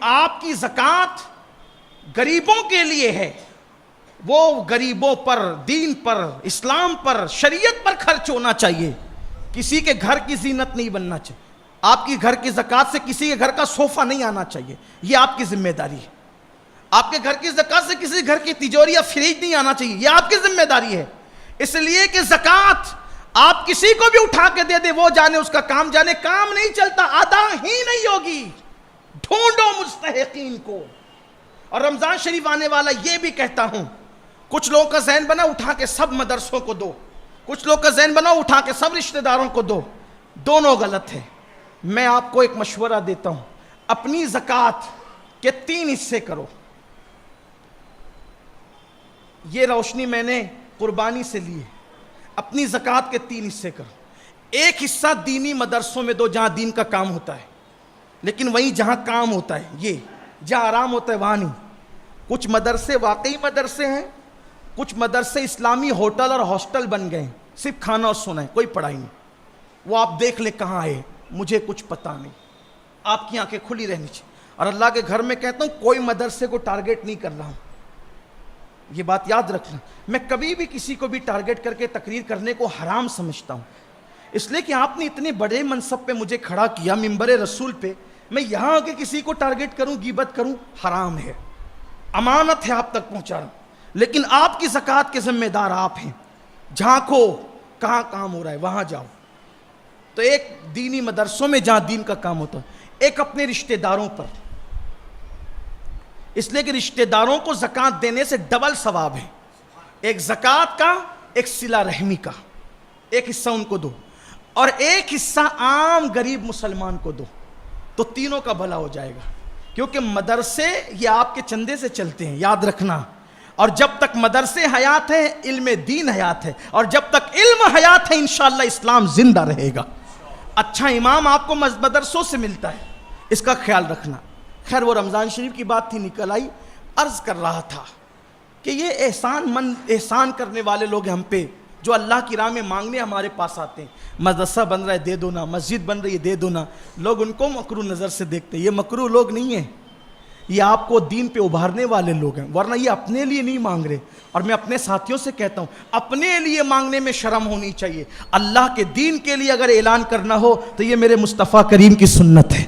آپ کی زکوٰۃ غریبوں کے لیے ہے، وہ غریبوں پر، دین پر، اسلام پر، شریعت پر خرچ ہونا چاہیے، کسی کے گھر کی زینت نہیں بننا چاہیے۔ آپ کی گھر کی زکوٰۃ سے کسی کے گھر کا صوفہ نہیں آنا چاہیے، یہ آپ کی ذمہ داری ہے۔ آپ کے گھر کی زکوٰۃ سے کسی گھر کی تجوری یا فریج نہیں آنا چاہیے، یہ آپ کی ذمہ داری ہے۔ اس لیے کہ زکوٰۃ آپ کسی کو بھی اٹھا کے دے دے، وہ جانے اس کا کام جانے، کام نہیں چلتا، ادا ہی نہیں ہوگی۔ ڈھونڈو مستحقین کو۔ اور رمضان شریف آنے والا، یہ بھی کہتا ہوں، کچھ لوگوں کا ذہن بنا اٹھا کے سب مدرسوں کو دو، کچھ لوگ کا ذہن بنا اٹھا کے سب رشتہ داروں کو دو، دونوں غلط ہے۔ میں آپ کو ایک مشورہ دیتا ہوں، اپنی زکوٰۃ کے 3 حصے کرو۔ یہ روشنی میں نے قربانی سے لی ہے، اپنی زکوٰۃ کے 3 حصے کرو۔ ایک حصہ دینی مدرسوں میں دو، جہاں دین کا کام ہوتا ہے، لیکن وہیں جہاں کام ہوتا ہے، یہ جہاں آرام ہوتا ہے وہاں نہیں۔ کچھ مدرسے واقعی مدرسے ہیں، کچھ مدرسے اسلامی ہوٹل اور ہاسٹل بن گئے ہیں، صرف کھانا اور سونا ہے، کوئی پڑھائی نہیں۔ وہ آپ دیکھ لیں کہاں آئے، مجھے کچھ پتہ نہیں۔ آپ کی آنکھیں کھلی رہنی چاہیے۔ اور اللہ کے گھر میں کہتا ہوں، کوئی مدرسے کو ٹارگیٹ نہیں کر رہا ہوں، یہ بات یاد رکھنا۔ میں کبھی بھی کسی کو بھی ٹارگیٹ کر کے تقریر کرنے کو حرام سمجھتا ہوں، اس لیے کہ آپ نے اتنے بڑے منصب پہ مجھے کھڑا کیا، منبر رسول پہ، میں یہاں آ کے کسی کو ٹارگیٹ کروں، غیبت کروں، حرام ہے۔ امانت ہے آپ تک پہنچا رہا ہوں، لیکن آپ کی زکوٰۃ کے ذمہ دار آپ ہیں۔ جھانکو کہاں کام ہو رہا ہے، وہاں جاؤ۔ تو ایک دینی مدرسوں میں جہاں دین کا کام ہوتا ہے، ایک اپنے رشتہ داروں پر، اس لیے کہ رشتہ داروں کو زکوٰۃ دینے سے ڈبل ثواب ہے، ایک زکوٰۃ کا، ایک صلہ رحمی کا۔ ایک حصہ ان کو دو اور ایک حصہ عام غریب مسلمان کو دو، تو تینوں کا بھلا ہو جائے گا۔ کیونکہ مدرسے یہ آپ کے چندے سے چلتے ہیں، یاد رکھنا۔ اور جب تک مدرسے حیات ہیں، علم دین حیات ہے، اور جب تک علم حیات ہے، انشاءاللہ اسلام زندہ رہے گا۔ اچھا امام آپ کو مدرسوں سے ملتا ہے، اس کا خیال رکھنا۔ خیر وہ رمضان شریف کی بات تھی، نکل آئی۔ عرض کر رہا تھا کہ یہ احسان کرنے والے لوگ ہم پہ، جو اللہ کی راہ میں مانگنے ہمارے پاس آتے ہیں، مدرسہ بن رہا ہے دے دو نا، مسجد بن رہی ہے دے دو نا، لوگ ان کو مکروہ نظر سے دیکھتے ہیں۔ یہ مکروہ لوگ نہیں ہیں، یہ آپ کو دین پہ ابھارنے والے لوگ ہیں، ورنہ یہ اپنے لیے نہیں مانگ رہے۔ اور میں اپنے ساتھیوں سے کہتا ہوں، اپنے لیے مانگنے میں شرم ہونی چاہیے۔ اللہ کے دین کے لیے اگر اعلان کرنا ہو تو یہ میرے مصطفیٰ کریم کی سنت ہے۔